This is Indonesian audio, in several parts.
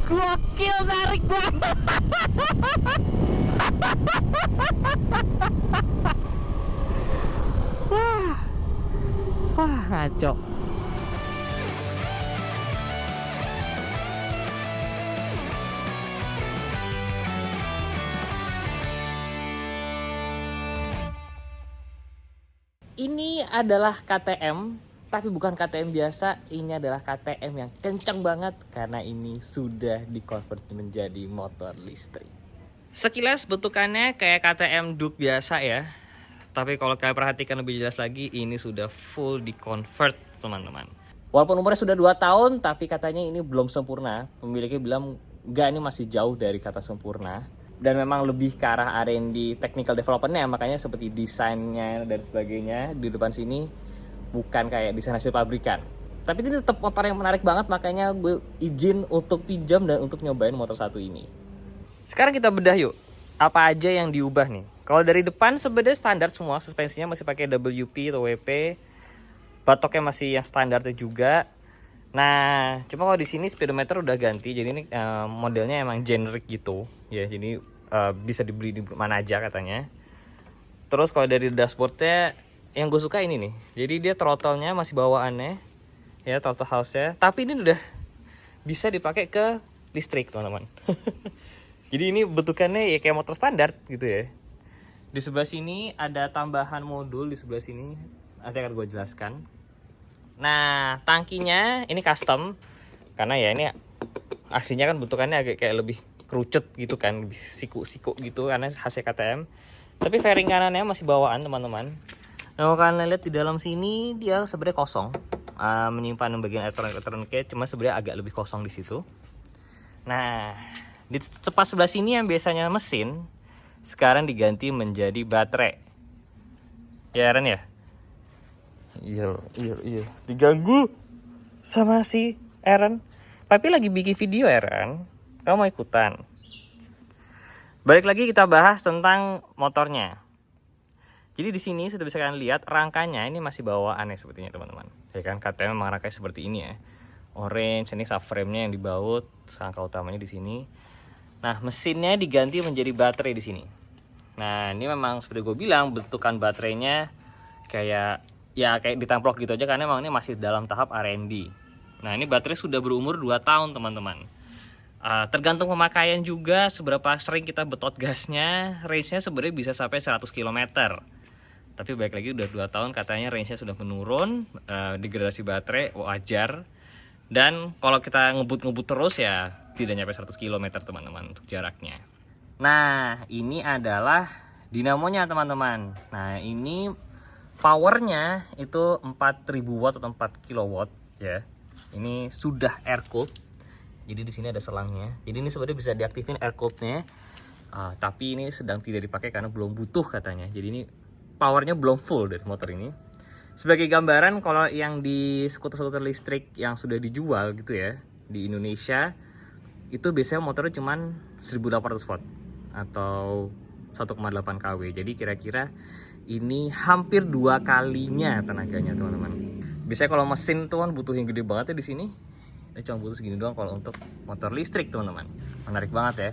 Gokil, tarik banget. Wah, wah ngaco. Ini adalah KTM, tapi bukan KTM biasa. Ini adalah KTM yang kencang banget karena ini sudah dikonvert menjadi motor listrik. Sekilas bentukannya kayak KTM Duke biasa ya. Tapi kalau kalian perhatikan lebih jelas lagi, ini sudah full di-convert, teman-teman. Walaupun umurnya sudah 2 tahun, tapi katanya ini belum sempurna. Pemiliknya bilang, enggak, ini masih jauh dari kata sempurna. Dan memang lebih ke arah R&D technical development-nya, makanya seperti desainnya dan sebagainya di depan sini bukan kayak desain hasil pabrikan. Tapi ini tetap motor yang menarik banget, makanya gue izin untuk pinjam dan untuk nyobain motor satu ini. Sekarang kita bedah yuk, apa aja yang diubah nih. Kalau dari depan sebenarnya standar semua, suspensinya masih pakai WP atau WP. Batoknya masih yang standarnya juga. Nah, cuma kalau di sini speedometer udah ganti, jadi ini modelnya emang generic gitu. Ya, jadi bisa dibeli di mana aja katanya. Terus kalau dari dashboardnya, yang gue suka ini nih. Jadi dia throttle-nya masih bawaannya, ya throttle house-nya. Tapi ini udah bisa dipakai ke listrik, teman-teman. Jadi ini bentukannya ya kayak motor standar gitu ya. Di sebelah sini ada tambahan modul di sebelah sini. Nanti akan gue jelaskan. Nah, tangkinya ini custom. Karena ya ini aslinya kan bentukannya agak kayak lebih kerucut gitu kan. Lebih siku-siku gitu karena hasil KTM. Tapi fairing kanannya masih bawaan, teman-teman. Nah, kalau kalian lihat di dalam sini dia sebenarnya kosong. Menyimpan bagian elektronik-elektroniknya, cuma sebenarnya agak lebih kosong di situ. Nah, di tepat sebelah sini yang biasanya mesin, sekarang diganti menjadi baterai. Ya Ren ya? Iya. Diganggu sama si Eren. Papi lagi bikin video Eren. Kamu mau ikutan? Balik lagi kita bahas tentang motornya. Jadi di sini sudah bisa kalian lihat rangkanya ini masih bawaan ya sepertinya teman-teman. Ya kan KTM memang rangkanya seperti ini ya. Orange, ini subframe-nya yang dibaut, rangka utamanya di sini. Nah, mesinnya diganti menjadi baterai di sini. Nah, ini memang seperti gue bilang bentukan baterainya kayak ditemplok gitu aja karena memang ini masih dalam tahap R&D. Nah, ini baterai sudah berumur 2 tahun, teman-teman. Tergantung pemakaian juga seberapa sering kita betot gasnya, range-nya sebenarnya bisa sampai 100 km. Tapi balik lagi udah 2 tahun katanya range-nya sudah menurun, degradasi baterai wajar. Dan kalau kita ngebut-ngebut terus ya tidak nyampe 100 km teman-teman untuk jaraknya. Nah, ini adalah dinamonya teman-teman. Nah, ini powernya itu 4000 watt atau 4 kilowatt ya. Ini sudah air cooled. Jadi di sini ada selangnya. Jadi ini sebenarnya bisa diaktifin air cooled-nya. Tapi ini sedang tidak dipakai karena belum butuh katanya. Jadi ini powernya belum full dari motor ini. Sebagai gambaran, kalau yang di skuter-skuter listrik yang sudah dijual gitu ya di Indonesia, itu biasanya motornya cuman 1800 watt atau 1,8 kW. Jadi kira-kira ini hampir 2 kalinya tenaganya teman-teman. Biasanya kalau mesin tuh kan butuh yang gede banget ya di sini. Ini cuma butuh segini doang kalau untuk motor listrik teman-teman. Menarik banget ya.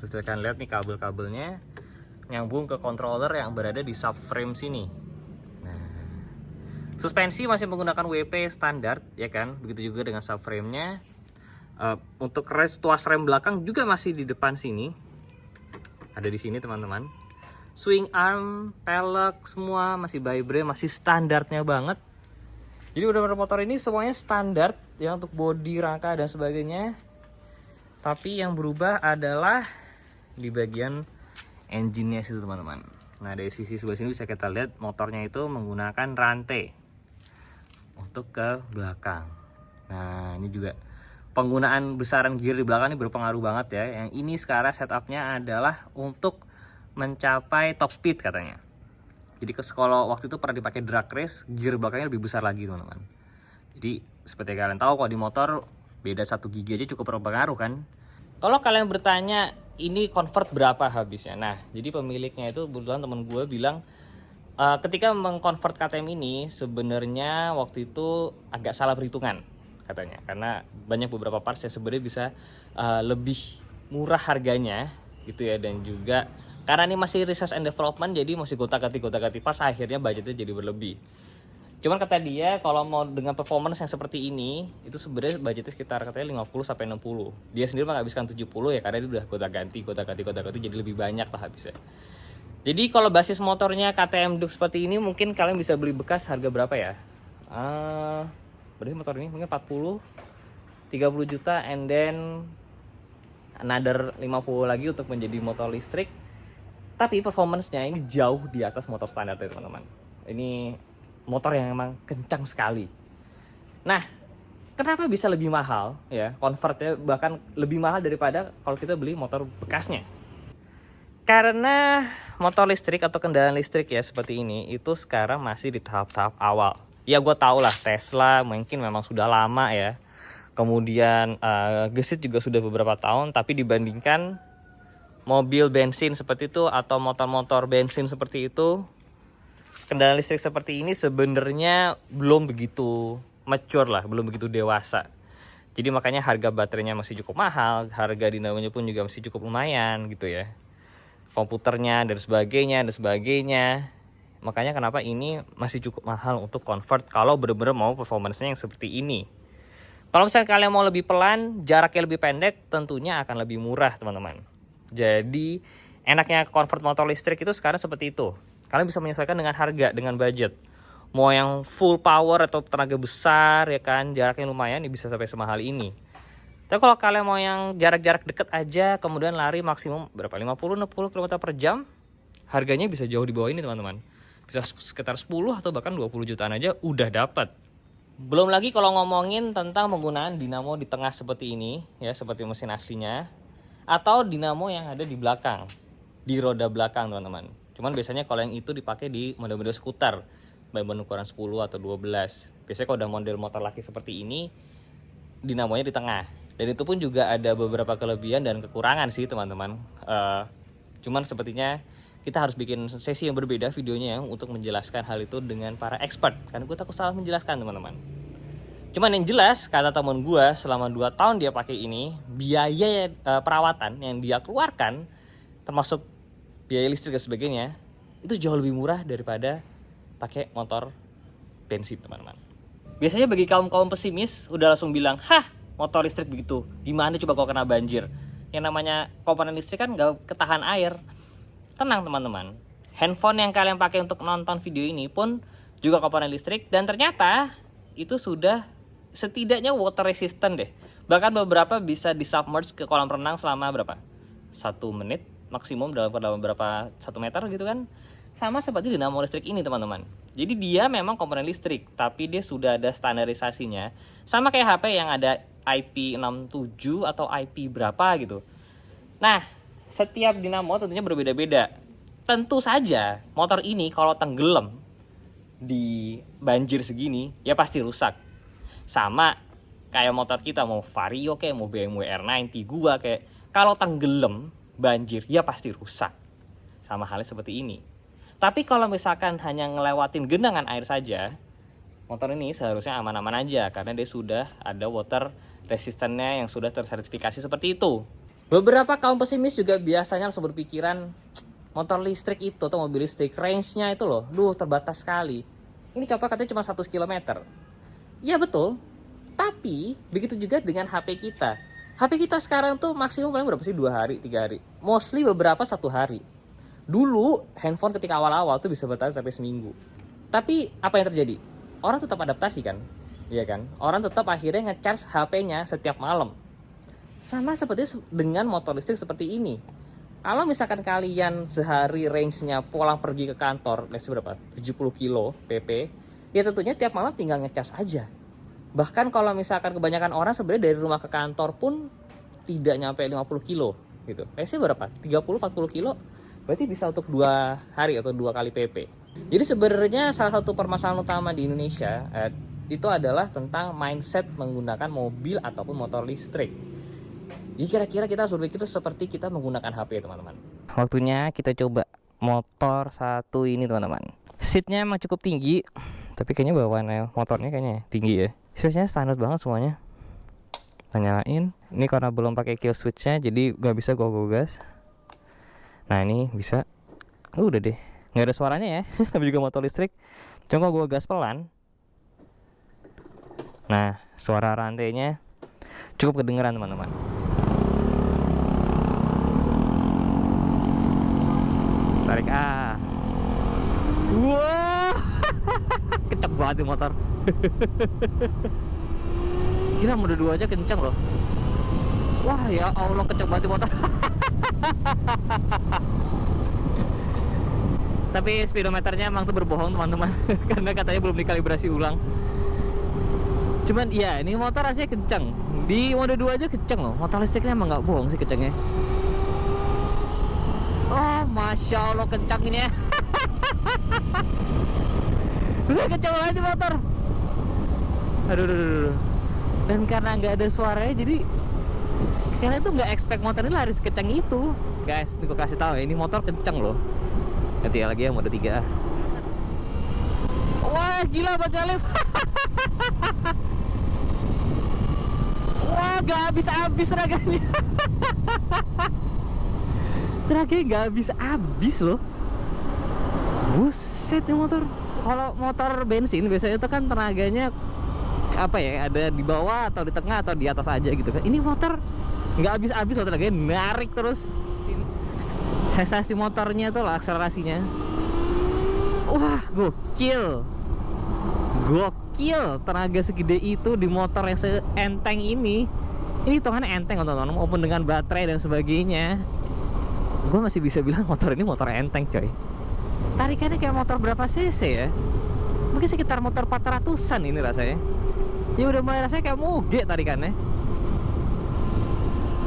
Terus kalian lihat nih kabel-kabelnya nyambung ke controller yang berada di subframe sini. Suspensi masih menggunakan WP standar ya kan, begitu juga dengan subframe-nya. Untuk tuas rem belakang juga masih di depan sini, ada di sini teman-teman. Swing arm, pelek semua masih Vibram, masih standarnya banget. Jadi benar-benar motor ini semuanya standar ya untuk bodi, rangka dan sebagainya. Tapi yang berubah adalah di bagian engine-nya situ teman-teman. Nah, dari sisi sebelah sini bisa kita lihat motornya itu menggunakan rantai untuk ke belakang. Nah, ini juga penggunaan besaran gear di belakang ini berpengaruh banget ya. Yang ini sekarang setupnya adalah untuk mencapai top speed katanya. Jadi kalau waktu itu pernah dipakai drag race, gear belakangnya lebih besar lagi teman-teman. Jadi seperti kalian tahu kalau di motor beda 1 gigi aja cukup berpengaruh kan. Kalau kalian bertanya ini convert berapa habisnya? Nah, jadi pemiliknya itu kebetulan teman gue bilang ketika mengkonvert KTM ini sebenarnya waktu itu agak salah perhitungan. katanya, karena banyak beberapa parts yang sebenarnya bisa lebih murah harganya gitu ya, dan juga karena ini masih research and development, jadi masih gonta-ganti parts, akhirnya budgetnya jadi berlebih. Cuman kata dia kalau mau dengan performance yang seperti ini itu sebenarnya budgetnya sekitar katanya 50 sampai 60. Dia sendiri menghabiskan 70 ya, karena dia udah gonta-ganti jadi lebih banyak lah habisnya. Jadi kalau basis motornya KTM Duke seperti ini, mungkin kalian bisa beli bekas harga berapa ya? Berarti motor ini mungkin 40, 30 juta, and then another 50 lagi untuk menjadi motor listrik. Tapi performance-nya ini jauh di atas motor standar ya teman-teman. Ini motor yang emang kencang sekali. Nah, kenapa bisa lebih mahal ya? Convertnya bahkan lebih mahal daripada kalau kita beli motor bekasnya. Karena motor listrik atau kendaraan listrik ya seperti ini itu sekarang masih di tahap-tahap awal. Ya gue tau lah Tesla mungkin memang sudah lama ya. Kemudian gesit juga sudah beberapa tahun, tapi dibandingkan mobil bensin seperti itu atau motor-motor bensin seperti itu, kendaraan listrik seperti ini sebenarnya belum begitu mature lah, belum begitu dewasa. Jadi makanya harga baterainya masih cukup mahal, harga dinamonya pun juga masih cukup lumayan gitu ya. Komputernya dan sebagainya. Makanya kenapa ini masih cukup mahal untuk convert kalau benar-benar mau performance-nya yang seperti ini. Kalau misalnya kalian mau lebih pelan, jaraknya lebih pendek, tentunya akan lebih murah teman-teman. Jadi enaknya convert motor listrik itu sekarang seperti itu. Kalian bisa menyesuaikan dengan harga, dengan budget. Mau yang full power atau tenaga besar ya kan, jaraknya lumayan, ya bisa sampai semahal ini. Tapi kalau kalian mau yang jarak-jarak deket aja, kemudian lari maksimum berapa? 50-60 km per jam, harganya bisa jauh di bawah ini teman-teman. Bisa sekitar 10 atau bahkan 20 jutaan aja udah dapat. Belum lagi kalau ngomongin tentang penggunaan dinamo di tengah seperti ini, ya seperti mesin aslinya, atau dinamo yang ada di belakang, di roda belakang teman-teman. Cuman biasanya kalau yang itu dipakai di model-model skuter, ban ukuran 10 atau 12. Biasanya kalau udah model motor laki seperti ini, dinamonya di tengah. Dan itu pun juga ada beberapa kelebihan dan kekurangan sih teman-teman. Cuman sepertinya kita harus bikin sesi yang berbeda videonya ya, untuk menjelaskan hal itu dengan para expert. Karena gue takut salah menjelaskan teman-teman. Cuman yang jelas kata teman gue, selama 2 tahun dia pakai ini, biaya perawatan yang dia keluarkan termasuk biaya listrik dan sebagainya itu jauh lebih murah daripada pakai motor bensin teman-teman. Biasanya bagi kaum pesimis udah langsung bilang, hah motor listrik begitu, gimana coba kalau kena banjir? Yang namanya komponen listrik kan gak ketahan air. Tenang teman-teman, handphone yang kalian pakai untuk nonton video ini pun juga komponen listrik, dan ternyata itu sudah setidaknya water resistant deh. Bahkan beberapa bisa disubmerge ke kolam renang selama berapa? 1 menit maksimum dalam berapa 1 meter gitu kan. Sama seperti dinamo listrik ini teman-teman. Jadi dia memang komponen listrik, tapi dia sudah ada standarisasinya. Sama kayak HP yang ada IP67 atau IP berapa gitu. Nah, setiap dinamo tentunya berbeda-beda. Tentu saja motor ini kalau tenggelam di banjir segini ya pasti rusak. Sama kayak motor kita, mau Vario kayak mau BMW R90 gua kayak, kalau tenggelam banjir ya pasti rusak. Sama halnya seperti ini. Tapi kalau misalkan hanya ngelewatin genangan air saja, motor ini seharusnya aman-aman aja karena dia sudah ada water resistance-nya yang sudah tersertifikasi seperti itu. Beberapa kaum pesimis juga biasanya langsung berpikiran, motor listrik itu atau mobil listrik range-nya itu loh, terbatas sekali. Ini contoh katanya cuma 100 km. Ya betul, tapi begitu juga dengan HP kita. HP kita sekarang tuh maksimum paling berapa sih? 2 hari, 3 hari. Mostly beberapa 1 hari. Dulu handphone ketika awal-awal tuh bisa bertahan sampai seminggu. Tapi apa yang terjadi? Orang tetap adaptasi kan? Iya kan? Orang tetap akhirnya nge-charge HP-nya setiap malam. Sama seperti dengan motor listrik seperti ini. Kalau misalkan kalian sehari range-nya pulang pergi ke kantor, berapa? 70 kilo PP, ya tentunya tiap malam tinggal ngecas aja. Bahkan kalau misalkan kebanyakan orang sebenarnya dari rumah ke kantor pun tidak nyampe 50 kilo gitu. Sih berapa? 30-40 kilo berarti bisa untuk 2 hari atau 2 kali PP. Jadi sebenarnya salah satu permasalahan utama di Indonesia itu adalah tentang mindset menggunakan mobil ataupun motor listrik. Jadi kira-kira kita harus berpikir seperti kita menggunakan HP teman-teman. Waktunya kita coba motor satu ini teman-teman. Seatnya emang cukup tinggi, tapi kayaknya bawaan motornya kayaknya tinggi ya. Sisanya standar banget semuanya. Kita nyalain. Ini karena belum pakai kill switchnya, jadi gak bisa go gas. Nah ini bisa. Udah deh, nggak ada suaranya ya. Tapi juga motor listrik. Cuma kalau gue gas pelan, nah suara rantainya cukup kedengeran teman-teman. Tarik Wah, kenceng banget nih motor. Gila, mode 2 aja kenceng loh. Wah ya Allah, kenceng banget nih motor. Tapi speedometernya emang tuh berbohong teman-teman. Karena katanya belum dikalibrasi ulang. Cuman ya ini motor rasanya kenceng. Di mode 2 aja kenceng loh. Motor listriknya emang nggak bohong sih kencengnya. Oh Masya Allah kencangnya. Udah kenceng banget motor. Aduh. Dan karena nggak ada suaranya, jadi kalian tuh nggak expect motor ini lari sekeceng itu. Guys, ini gue kasih tahu ya, ini motor kenceng loh. Nanti lagi ya mode 3. Wah gila Bang Jalif. Wah gak habis-habis tenaganya. Tenaganya gak habis-habis loh. Buset nih motor. Kalau motor bensin biasanya itu kan tenaganya apa ya, ada di bawah atau di tengah atau di atas aja gitu kan. Ini motor nggak habis-habis loh, tenaganya narik terus. Sensasi motornya tuh lah, akselerasinya. Wah gokil. Tenaga segede itu di motor yang seenteng ini. Ini hitungannya enteng teman-teman, maupun dengan baterai dan sebagainya. Gue masih bisa bilang motor ini motor enteng coy. Tarikannya kayak motor berapa cc ya? Mungkin sekitar motor 400an ini rasanya. Ya udah mulai rasanya kayak moge tarikannya.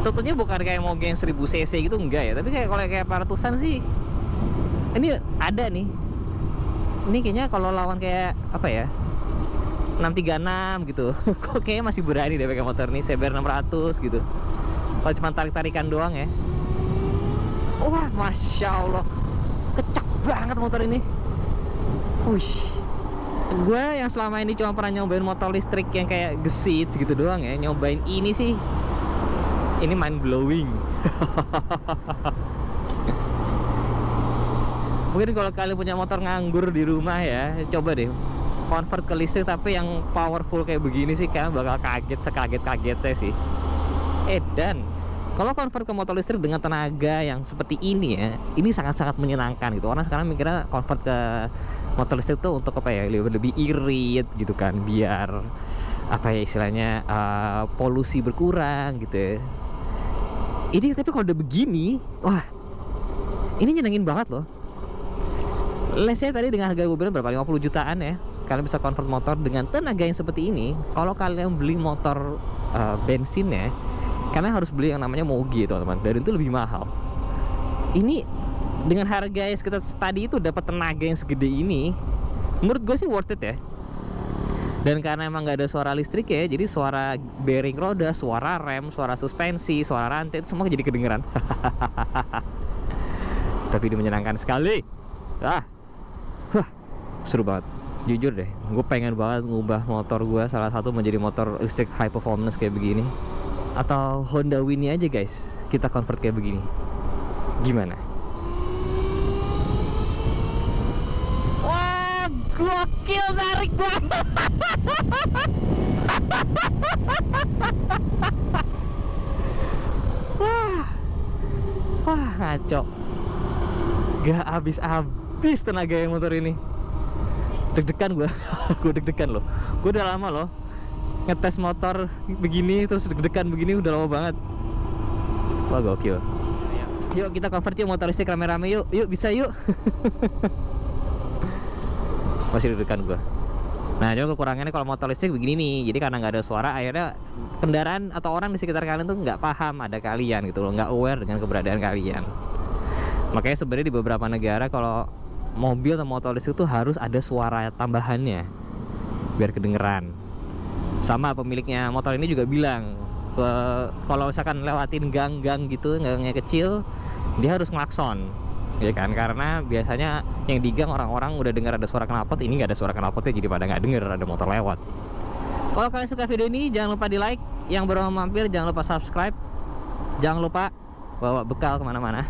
Tentunya bukan kayak moge yang 1000 cc gitu, enggak ya. Tapi kayak kalau kayak 400an sih. Ini ada nih. Ini kayaknya kalau lawan kayak apa ya, 636 gitu. Kok kayaknya masih berani deh pakai motor nih, CBR 600 gitu. Kalau cuma tarik-tarikan doang ya. Wah Masya Allah, kecak banget motor ini. Wih, gue yang selama ini cuma pernah nyobain motor listrik yang kayak gesit gitu doang ya. Nyobain ini sih, ini mind blowing. Mungkin kalau kalian punya motor nganggur di rumah ya, coba deh convert ke listrik tapi yang powerful kayak begini sih, kalian bakal kaget sekaget-kagetnya sih. Dan kalau convert ke motor listrik dengan tenaga yang seperti ini ya, ini sangat-sangat menyenangkan gitu. Orang sekarang mikirnya convert ke motor listrik tuh untuk apa ya, lebih irit gitu kan, biar apa ya istilahnya, polusi berkurang gitu ya. Ini tapi kalau udah begini, wah ini nyenengin banget loh. Let's say tadi dengan harga gue bilang berapa, 50 jutaan ya, kalian bisa convert motor dengan tenaga yang seperti ini. Kalau kalian beli motor bensin ya, kalian harus beli yang namanya Moge teman-teman, dan itu lebih mahal. Ini dengan harga yang sekitar tadi itu dapat tenaga yang segede ini, menurut gue sih worth it ya. Dan karena emang nggak ada suara listrik ya, jadi suara bearing roda, suara rem, suara suspensi, suara rantai itu semua jadi kedengeran. Tapi ini menyenangkan sekali. Seru banget. Jujur deh, gue pengen banget ngubah motor gue salah satu menjadi motor listrik high performance kayak begini. Atau Honda Winnie aja guys, kita convert kayak begini. Gimana? Wah, gokil, tarik banget. Wah, ngaco. Gak habis-habis tenaga yang motor ini. Deg-degan gue. Gue deg-degan loh. Gue udah lama loh ngetes motor begini, terus deg-degan begini udah lama banget. Wah gokil. Yuk kita convert yuk motor listrik rame-rame yuk. Yuk bisa yuk. Masih deg-degan gue. Nah cuma kekurangannya kalau motor listrik begini nih, jadi karena nggak ada suara, akhirnya kendaraan atau orang di sekitar kalian tuh nggak paham ada kalian gitu loh, nggak aware dengan keberadaan kalian. Makanya sebenarnya di beberapa negara kalau mobil atau motor listrik itu harus ada suara tambahannya biar kedengeran. Sama pemiliknya motor ini juga bilang, kalau misalkan lewatin gang-gang gitu, gangnya kecil, dia harus ngelakson, ya kan? Karena biasanya yang di gang orang-orang udah dengar ada suara knalpot, ini nggak ada suara knalpotnya, jadi pada nggak denger ada motor lewat. Kalau kalian suka video ini, jangan lupa di like. Yang baru mampir, jangan lupa subscribe. Jangan lupa bawa bekal kemana-mana.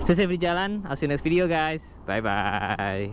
Selesai di jalan. I'll see you next video guys. Bye bye.